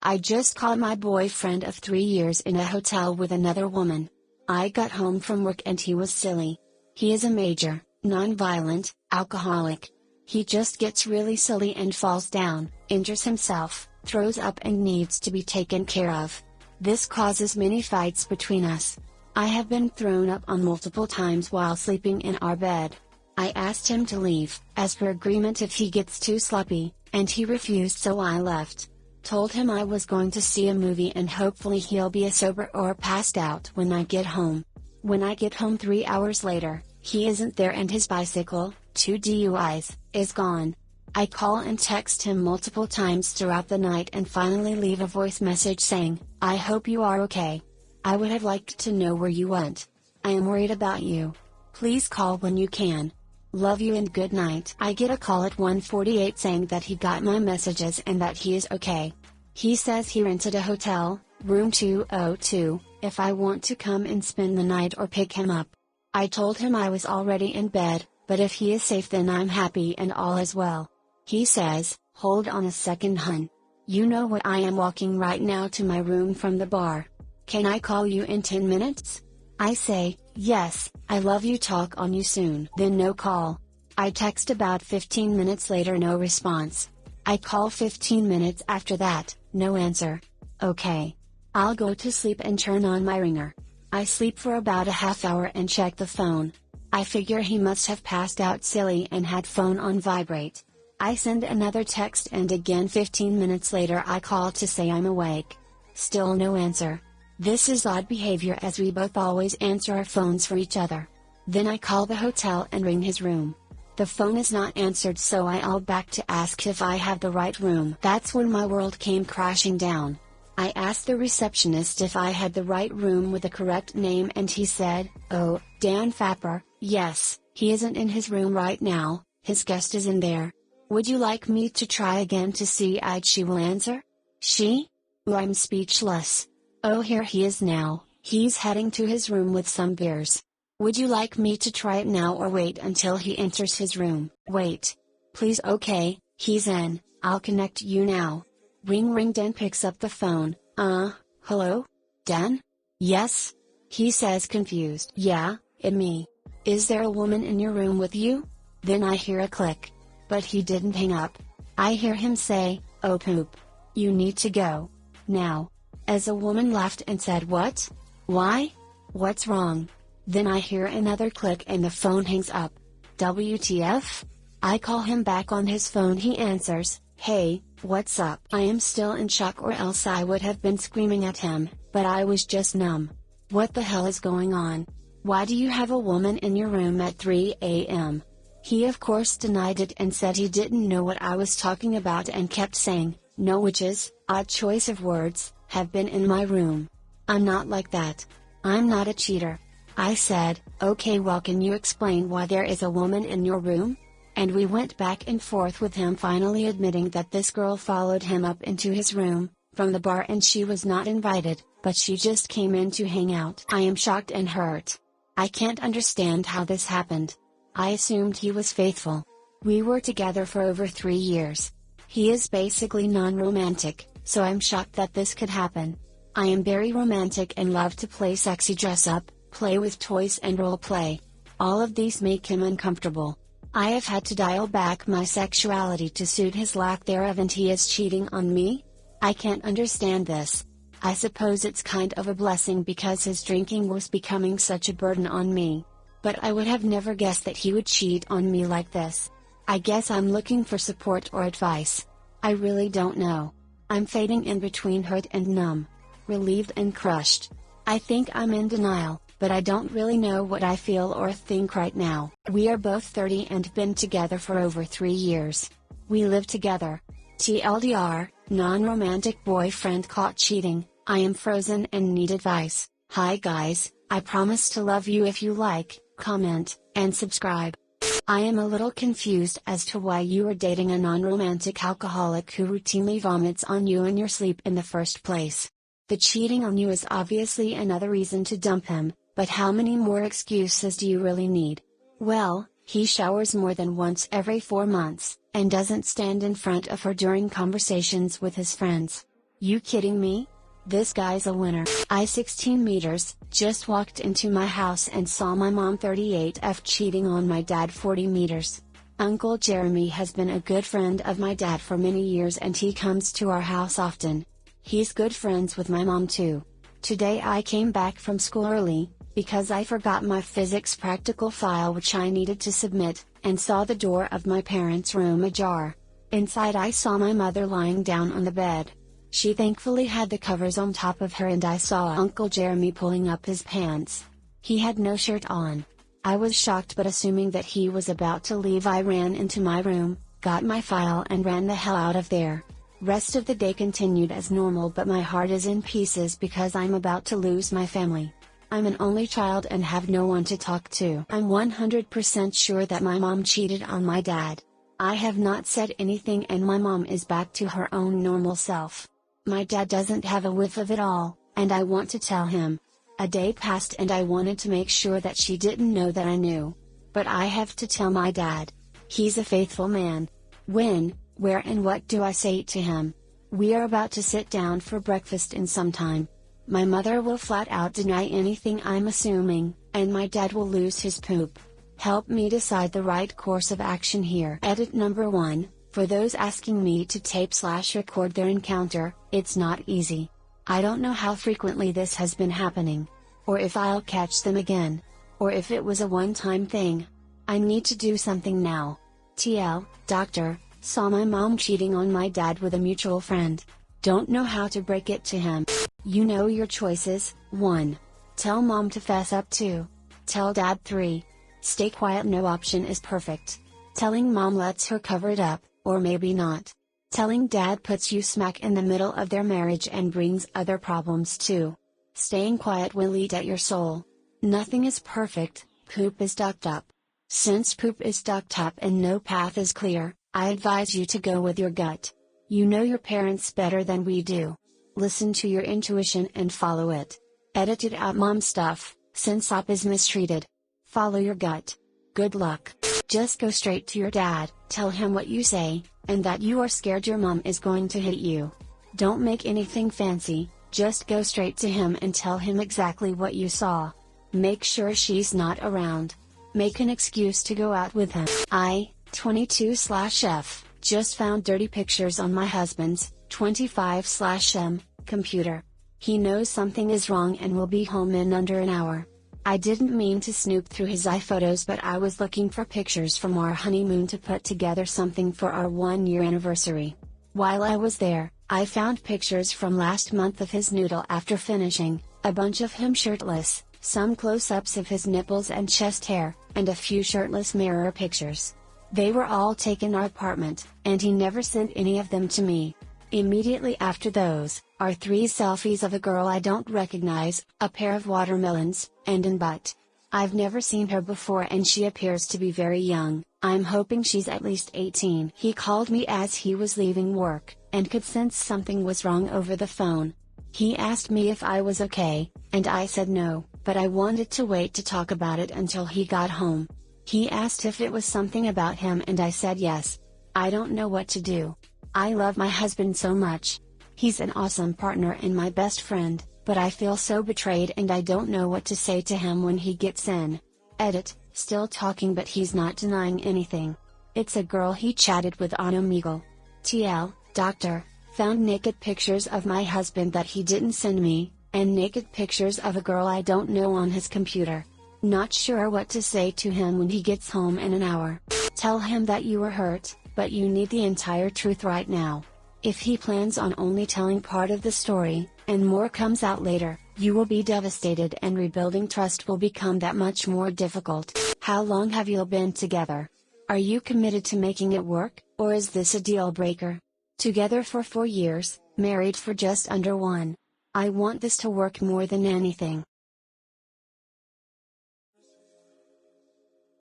I just caught my boyfriend of 3 years in a hotel with another woman. I got home from work and he was silly. He is a major, non-violent, alcoholic. He just gets really silly and falls down, injures himself, throws up and needs to be taken care of. This causes many fights between us. I have been thrown up on multiple times while sleeping in our bed. I asked him to leave, as per agreement if he gets too sloppy, and he refused, so I left. Told him I was going to see a movie and hopefully he'll be sober or passed out when I get home. When I get home 3 hours later, he isn't there and his bicycle, 2 DUIs, is gone. I call and text him multiple times throughout the night and finally leave a voice message saying, "I hope you are okay. I would have liked to know where you went. I am worried about you. Please call when you can. Love you and good night." I get a call at 1:48 saying that he got my messages and that he is okay. He says he rented a hotel, room 202, if I want to come and spend the night or pick him up. I told him I was already in bed, but if he is safe then I'm happy and all is well. He says, "Hold on a second, hun. You know what, I am walking right now to my room from the bar. Can I call you in 10 minutes? I say, "Yes, I love you, talk on you soon." Then no call. I text about 15 minutes later, no response. I call 15 minutes after that, no answer. Okay. I'll go to sleep and turn on my ringer. I sleep for about a half hour and check the phone. I figure he must have passed out silly and had phone on vibrate. I send another text and again 15 minutes later I call to say I'm awake. Still no answer. This is odd behavior as we both always answer our phones for each other. Then I call the hotel and ring his room. The phone is not answered, so I call back to ask if I have the right room. That's when my world came crashing down. I asked the receptionist if I had the right room with the correct name and he said, "Oh, Dan Fapper, yes, he isn't in his room right now, his guest is in there. Would you like me to try again to see if she will answer?" She? Oh, I'm speechless. Oh, here he is now, he's heading to his room with some beers. Would you like me to try it now or wait until he enters his room? Wait. Please. Okay, he's in, I'll connect you now. Ring ring. Dan picks up the phone. Hello? Dan? Yes? He says confused. Yeah, it me. Is there a woman in your room with you? Then I hear a click. But he didn't hang up. I hear him say, "Oh poop. You need to go. Now." As a woman laughed and said, "What? Why? What's wrong?" Then I hear another click and the phone hangs up. WTF? I call him back on his phone. He answers, "Hey, what's up?" I am still in shock, or else I would have been screaming at him, but I was just numb. What the hell is going on? Why do you have a woman in your room at 3 a.m.? He of course denied it and said he didn't know what I was talking about and kept saying, "No witches," odd choice of words, "have been in my room. I'm not like that. I'm not a cheater." I said, "Okay, well, can you explain why there is a woman in your room?" And we went back and forth with him finally admitting that this girl followed him up into his room, from the bar, and she was not invited, but she just came in to hang out. I am shocked and hurt. I can't understand how this happened. I assumed he was faithful. We were together for over 3 years. He is basically non-romantic, so I'm shocked that this could happen. I am very romantic and love to play sexy dress up, play with toys and role play. All of these make him uncomfortable. I have had to dial back my sexuality to suit his lack thereof, and he is cheating on me? I can't understand this. I suppose it's kind of a blessing because his drinking was becoming such a burden on me. But I would have never guessed that he would cheat on me like this. I guess I'm looking for support or advice. I really don't know. I'm fading in between hurt and numb. Relieved and crushed. I think I'm in denial, but I don't really know what I feel or think right now. We are both 30 and been together for over 3 years. We live together. TLDR, non-romantic boyfriend caught cheating. I am frozen and need advice. Hi guys, I promise to love you if you like, comment, and subscribe. I am a little confused as to why you are dating a non-romantic alcoholic who routinely vomits on you in your sleep in the first place. The cheating on you is obviously another reason to dump him, but how many more excuses do you really need? Well, he showers more than once every 4 months, and doesn't stand in front of her during conversations with his friends. You kidding me? This guy's a winner. I 16 meters, just walked into my house and saw my mom 38F cheating on my dad 40 meters. Uncle Jeremy has been a good friend of my dad for many years and he comes to our house often. He's good friends with my mom too. Today I came back from school early, because I forgot my physics practical file which I needed to submit, and saw the door of my parents' room ajar. Inside I saw my mother lying down on the bed. She thankfully had the covers on top of her and I saw Uncle Jeremy pulling up his pants. He had no shirt on. I was shocked, but assuming that he was about to leave I ran into my room, got my file and ran the hell out of there. Rest of the day continued as normal, but my heart is in pieces because I'm about to lose my family. I'm an only child and have no one to talk to. I'm 100% sure that my mom cheated on my dad. I have not said anything and my mom is back to her own normal self. My dad doesn't have a whiff of it all, and I want to tell him. A day passed and I wanted to make sure that she didn't know that I knew. But I have to tell my dad. He's a faithful man. When, where and what do I say to him? We are about to sit down for breakfast in some time. My mother will flat out deny anything I'm assuming, and my dad will lose his poop. Help me decide the right course of action here. Edit number 1, for those asking me to tape/record their encounter, it's not easy. I don't know how frequently this has been happening. Or if I'll catch them again. Or if it was a one-time thing. I need to do something now. TL, doctor, saw my mom cheating on my dad with a mutual friend. Don't know how to break it to him. You know your choices. 1. Tell mom to fess up. 2. Tell dad. 3. Stay quiet. No option is perfect. Telling mom lets her cover it up, or maybe not. Telling dad puts you smack in the middle of their marriage and brings other problems too. Staying quiet will eat at your soul. Nothing is perfect, poop is ducked up. Since poop is ducked up and no path is clear, I advise you to go with your gut. You know your parents better than we do. Listen to your intuition and follow it. Edited out mom stuff, since op is mistreated. Follow your gut. Good luck. Just go straight to your dad, tell him what you say, and that you are scared your mom is going to hit you. Don't make anything fancy, just go straight to him and tell him exactly what you saw. Make sure she's not around. Make an excuse to go out with him. I, 22/F, just found dirty pictures on my husband's, 25/M, computer. He knows something is wrong and will be home in under an hour. I didn't mean to snoop through his iPhotos, but I was looking for pictures from our honeymoon to put together something for our 1-year anniversary. While I was there, I found pictures from last month of his noodle after finishing, a bunch of him shirtless, some close-ups of his nipples and chest hair, and a few shirtless mirror pictures. They were all taken in our apartment, and he never sent any of them to me. Immediately after those, are 3 selfies of a girl I don't recognize, a pair of watermelons, and an butt. I've never seen her before and she appears to be very young. I'm hoping she's at least 18. He called me as he was leaving work, and could sense something was wrong over the phone. He asked me if I was okay, and I said no, but I wanted to wait to talk about it until he got home. He asked if it was something about him and I said yes. I don't know what to do. I love my husband so much. He's an awesome partner and my best friend, but I feel so betrayed and I don't know what to say to him when he gets in. Edit, still talking but he's not denying anything. It's a girl he chatted with on Omegle. TL, doctor, found naked pictures of my husband that he didn't send me, and naked pictures of a girl I don't know on his computer. Not sure what to say to him when he gets home in an hour. Tell him that you were hurt, but you need the entire truth right now. If he plans on only telling part of the story, and more comes out later, you will be devastated and rebuilding trust will become that much more difficult. How long have you been together? Are you committed to making it work, or is this a deal breaker? Together for 4 years, married for just under 1. I want this to work more than anything.